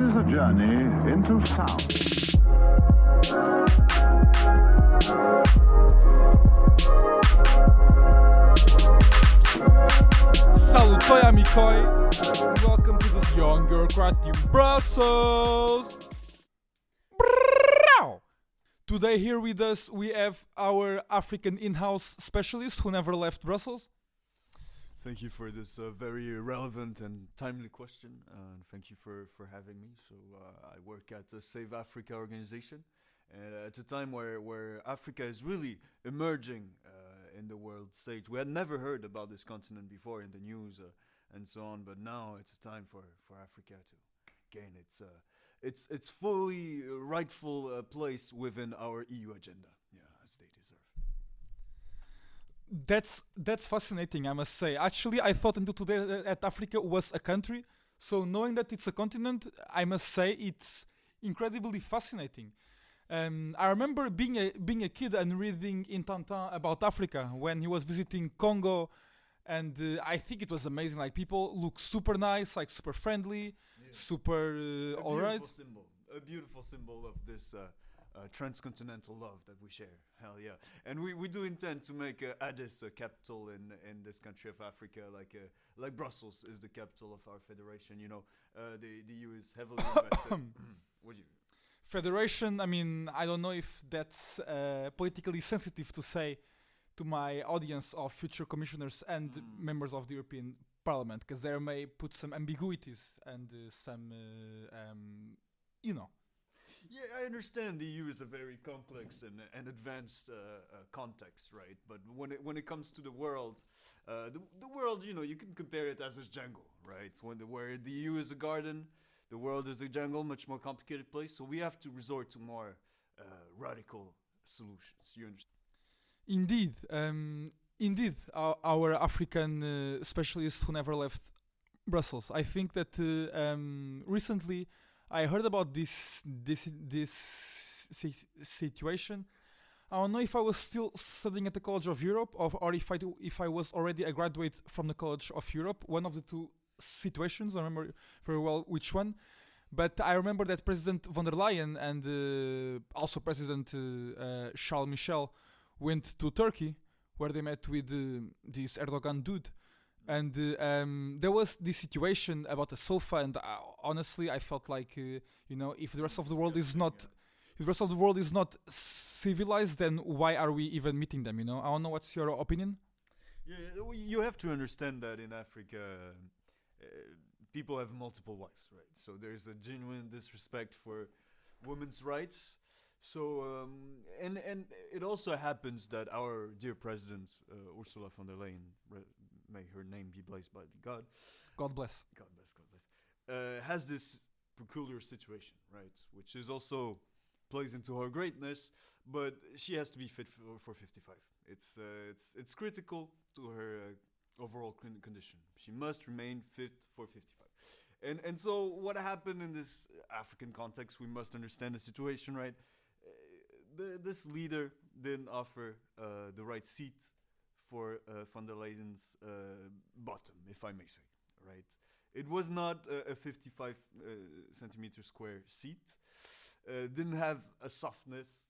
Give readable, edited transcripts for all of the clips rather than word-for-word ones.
is a journey into sound. Salutoi amicoi! Welcome to this young bureaucrat in Brussels! Brrrrow! Today here with us we have our African in-house specialist who never left Brussels. Thank you for this very relevant and timely question. Thank you for having me. So I work at the Save Africa organization. And at a time where Africa is really emerging in the world stage. We had never heard about this continent before in the news and so on. But now it's time for Africa to gain its fully rightful place within our EU agenda. Yeah, as they deserve. That's fascinating, I must say. Actually, I thought until today that Africa was a country. So knowing that it's a continent, I must say it's incredibly fascinating. I remember being a kid and reading in Tintin about Africa when he was visiting Congo, and I think it was amazing. Like, people look super nice, like super friendly, super alright. A beautiful symbol of this transcontinental love that we share. Hell yeah! And we do intend to make Addis a capital in this country of Africa, like Brussels is the capital of our federation. You know, the EU is heavily invested. What do you? Federation, I mean, I don't know if that's politically sensitive to say to my audience of future commissioners and members of the European Parliament, because there may put some ambiguities and some, you know. Yeah, I understand the EU is a very complex and advanced context, right? But when it comes to the world, the world, you know, you can compare it as a jungle, right? Where the EU is a garden, the world is a jungle, much more complicated place. So we have to resort to more radical solutions. You understand? Indeed, our African specialist who never left Brussels. I think that recently I heard about this situation. I don't know if I was still studying at the College of Europe or if I was already a graduate from the College of Europe. One of the two situations. I remember very well which one. But I remember that President von der Leyen and also President Charles Michel went to Turkey, where they met with this Erdogan dude. And there was this situation about a sofa, and honestly, I felt like if the rest of the world is not, if the rest of the world is not civilized, then why are we even meeting them? You know, I don't know. What's your opinion? Yeah, you have to understand that in Africa, people have multiple wives, right? So there's a genuine disrespect for women's rights. So and it also happens that our dear President Ursula von der Leyen, may her name be blessed by God. God bless. God bless. God bless. Has this peculiar situation, right? Which is also plays into her greatness, but she has to be fit for 55. It's critical to her overall condition. She must remain fit for 55. And so what happened in this African context, we must understand the situation, right? This leader didn't offer the right seat for von der Leyen's bottom, if I may say, right? It was not a 55 centimeter square seat. Didn't have a softness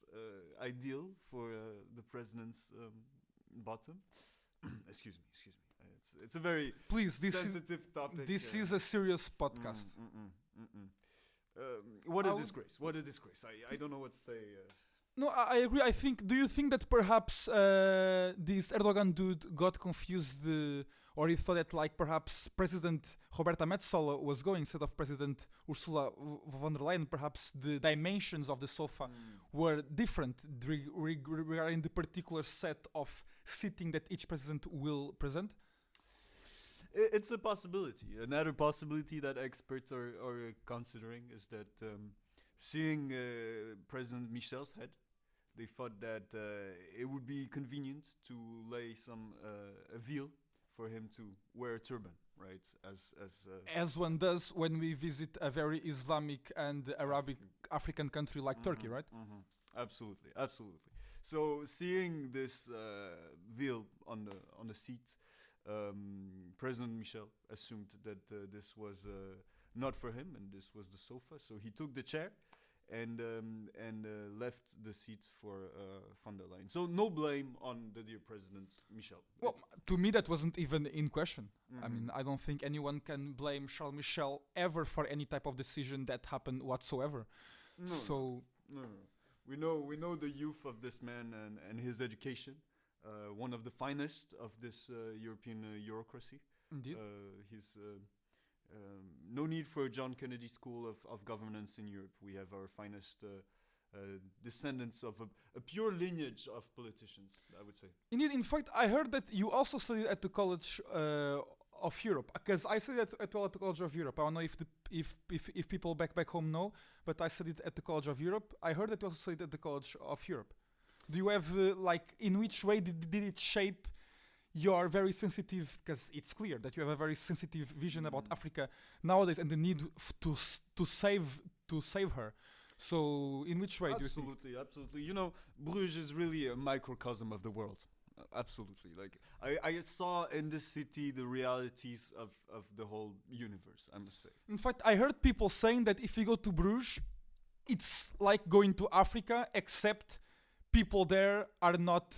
ideal for the president's bottom. Excuse me. It's a very sensitive topic. This is a serious podcast. What a disgrace! What a disgrace! I don't know what to say. No, I agree. Do you think that perhaps this Erdogan dude got confused, or he thought that like perhaps President Roberta Metsola was going instead of President Ursula von der Leyen? Perhaps the dimensions of the sofa were different regarding the particular set of seating that each president will present? It's a possibility. Another possibility that experts are considering is that seeing President Michel's head, they thought that it would be convenient to lay some a veil for him to wear a turban, right? As one does when we visit a very Islamic and Arabic African country like Turkey, right? Absolutely. So seeing this veil on the seat, President Michel assumed that this was not for him, and this was the sofa. So he took the chair and left the seat for von der Leyen. So no blame on the dear President Michel. Well, to me, that wasn't even in question. I Mhm. mean, I don't think anyone can blame Charles Michel ever for any type of decision that happened whatsoever. No, So, no. We know the youth of this man and his education. One of the finest of this European bureaucracy. indeed. He's no need for a John Kennedy School of Governance in Europe. We have our finest descendants of a pure lineage of politicians, I would say. Indeed, in fact, I heard that you also studied at the College of Europe, because I studied at the College of Europe. I don't know if people back home know, but I studied at the College of Europe. I heard that you also studied at the College of Europe. Do you have in which way did it shape your very sensitive? Because it's clear that you have a very sensitive vision about Africa nowadays and the need to save her. So, in which way do you think? Absolutely. You know, Bruges is really a microcosm of the world. Absolutely. Like, I saw in this city the realities of the whole universe, I must say. In fact, I heard people saying that if you go to Bruges, it's like going to Africa, except people there are not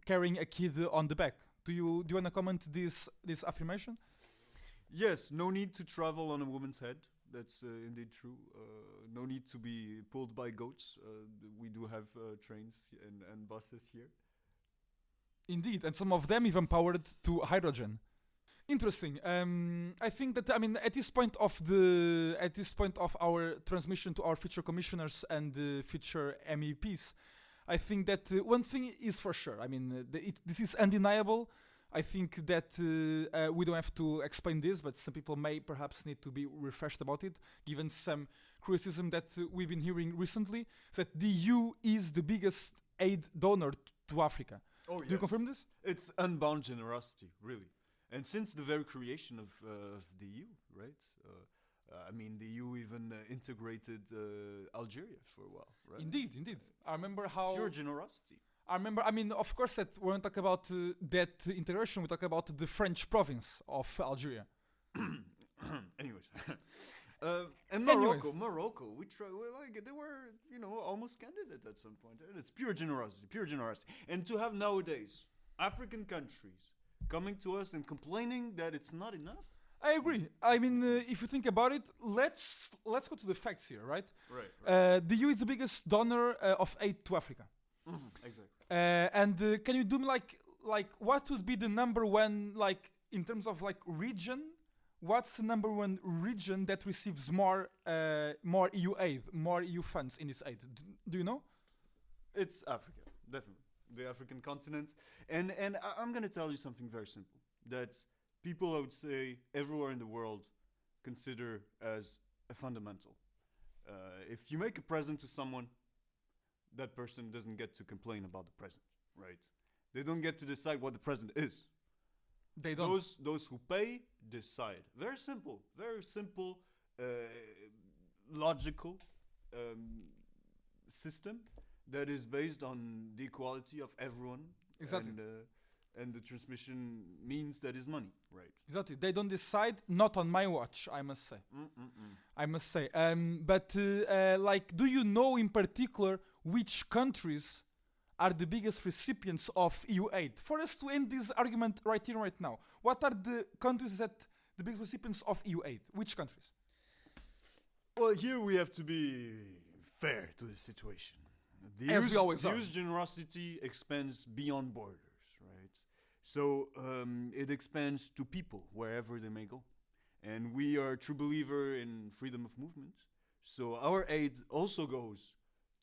carrying a kid on the back. Do you want to comment this affirmation? Yes, no need to travel on a woman's head. That's indeed true. No need to be pulled by goats. We do have trains and buses here. Indeed, and some of them even powered to hydrogen. Interesting. I think that at this point of our transmission to our future commissioners and future MEPs, I think that one thing is for sure. This is undeniable. I think that we don't have to explain this, but some people may perhaps need to be refreshed about it, given some criticism that we've been hearing recently, that the EU is the biggest aid donor to Africa. Oh, Do you confirm this? It's unbound generosity, really. And since the very creation of the EU, right? The EU even integrated Algeria for a while, right? Indeed. I remember how... Pure generosity. Of course, that when we talk about that integration, we talk about the French province of Algeria. Anyways. And Morocco, they were, almost candidate at some point. And it's pure generosity. And to have nowadays African countries coming to us and complaining that it's not enough. I agree. If you think about it, let's go to the facts here, right? Right. The EU is the biggest donor of aid to Africa. Exactly. And can you do me what would be the number one, in terms of region? What's the number one region that receives more EU aid, more EU funds in this aid? Do you know? It's Africa, definitely. The African continent. And I'm going to tell you something very simple. That people, I would say, everywhere in the world consider as a fundamental. If you make a present to someone, that person doesn't get to complain about the present, right? They don't get to decide what the present is. They don't. Those who pay decide. Very simple, logical system that is based on the equality of everyone. Exactly. And the transmission means that is money, right? Exactly. They don't decide, not on my watch, I must say. I must say. But do you know in particular which countries are the biggest recipients of EU aid? For us to end this argument right here, right now, what are the countries that the biggest recipients of EU aid? Which countries? Well, here we have to be fair to the situation. As we always are. The EU's generosity expands beyond borders, right? So it expands to people wherever they may go. And we are a true believer in freedom of movement. So our aid also goes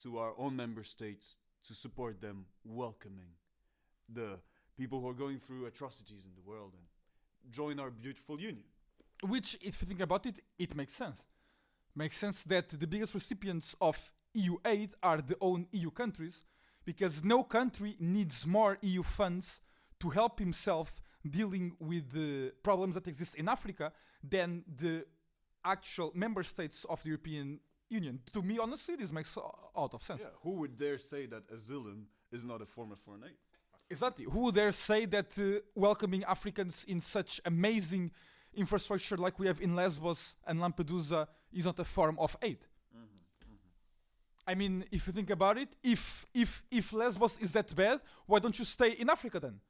to our own member states to support them welcoming the people who are going through atrocities in the world and join our beautiful union. Which, if you think about it, it makes sense. Makes sense that the biggest recipients of EU aid are the own EU countries, because no country needs more EU funds to help himself dealing with the problems that exist in Africa than the actual member states of the European Union. To me, honestly, this makes a lot of sense. Yeah, who would dare say that asylum is not a form of foreign aid? Exactly. Who would dare say that welcoming Africans in such amazing infrastructure like we have in Lesbos and Lampedusa is not a form of aid. I mean, if you think about it, if Lesbos is that bad, why don't you stay in Africa then?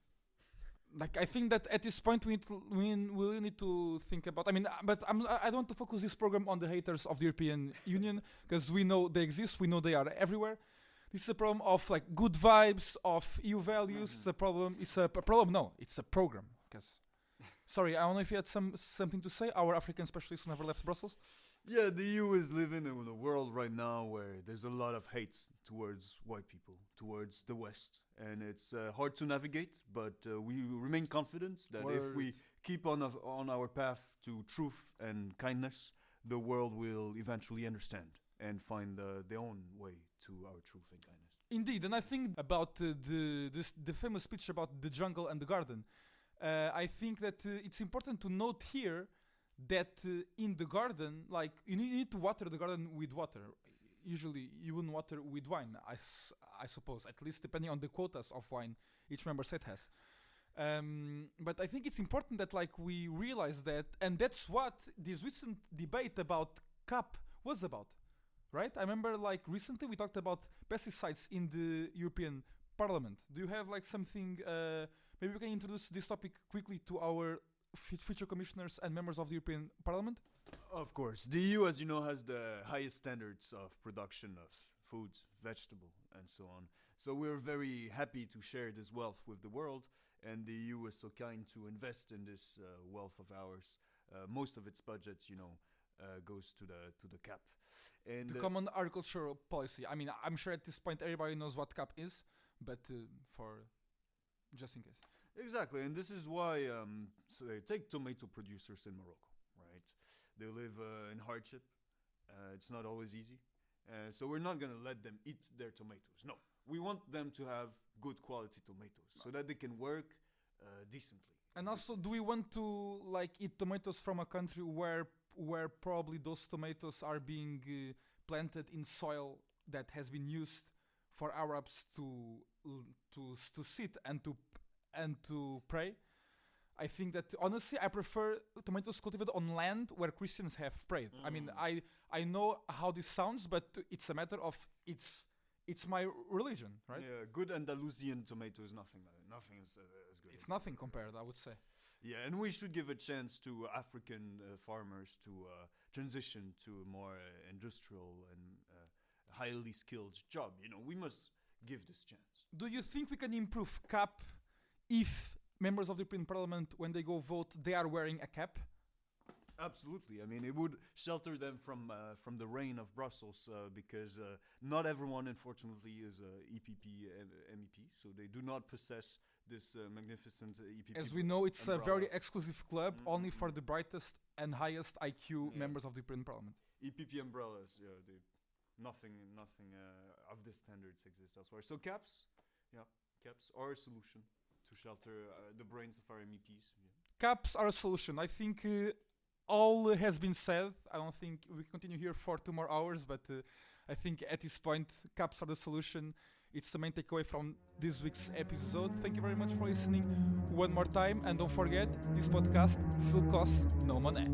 Like, I think that at this point we really need to think about. I mean, but I don't want to focus this program on the haters of the European Union, because we know they exist, we know they are everywhere. This is a problem of like good vibes, of EU values. It's a problem. It's a problem. No, it's a program. Because, sorry, I don't know if you had something to say. Our African specialist who never left Brussels. Yeah, the EU is living in a world right now where there's a lot of hate towards white people, towards the West. And it's hard to navigate, but we remain confident that if we keep on our path to truth and kindness, the world will eventually understand and find their own way to our truth and kindness. Indeed, and I think about the famous speech about the jungle and the garden. I think that it's important to note here that in the garden, like, you need to water the garden with water. Usually you wouldn't water with wine, I suppose, at least depending on the quotas of wine each member state has. But I think it's important that like we realize that, and that's what this recent debate about CAP was about, right? I remember like recently we talked about pesticides in the European Parliament. Do you have like something, maybe we can introduce this topic quickly to our future commissioners and members of the European Parliament? Of course. The EU, as you know, has the highest standards of production of food, vegetable, and so on. So we're very happy to share this wealth with the world, and the EU is so kind to invest in this wealth of ours. Most of its budget, goes to the CAP. And the Common Agricultural Policy. I mean, I'm sure at this point everybody knows what CAP is, but for just in case. Exactly, and this is why so take tomato producers in Morocco, right? They live in hardship. It's not always easy. So we're not going to let them eat their tomatoes. No, we want them to have good quality tomatoes so that they can work decently. And also, do we want to like eat tomatoes from a country where probably those tomatoes are being planted in soil that has been used for Arabs to sit and to pray? I think that honestly I prefer tomatoes cultivated on land where Christians have prayed. I mean, I know how this sounds, but it's a matter of it's my religion, right? Yeah, good Andalusian tomato is nothing as good. It's nothing compared, I would say. Yeah, and we should give a chance to African farmers to transition to a more industrial and highly skilled job. We must give this chance. Do you think we can improve CAP if members of the European Parliament, when they go vote, they are wearing a cap? Absolutely. I mean, it would shelter them from the rain of Brussels because not everyone, unfortunately, is a EPP MEP, so they do not possess this magnificent EPP. As we know, it's umbrella. a very exclusive club, only for the brightest and highest IQ members of the European Parliament. EPP umbrellas, nothing of this standards exists elsewhere. So caps are a solution to shelter the brains of our MEPs. Yeah. Caps are a solution. I think all has been said. I don't think we can continue here for 2 more hours, but I think at this point, caps are the solution. It's the main takeaway from this week's episode. Thank you very much for listening one more time. And don't forget, this podcast still costs no money.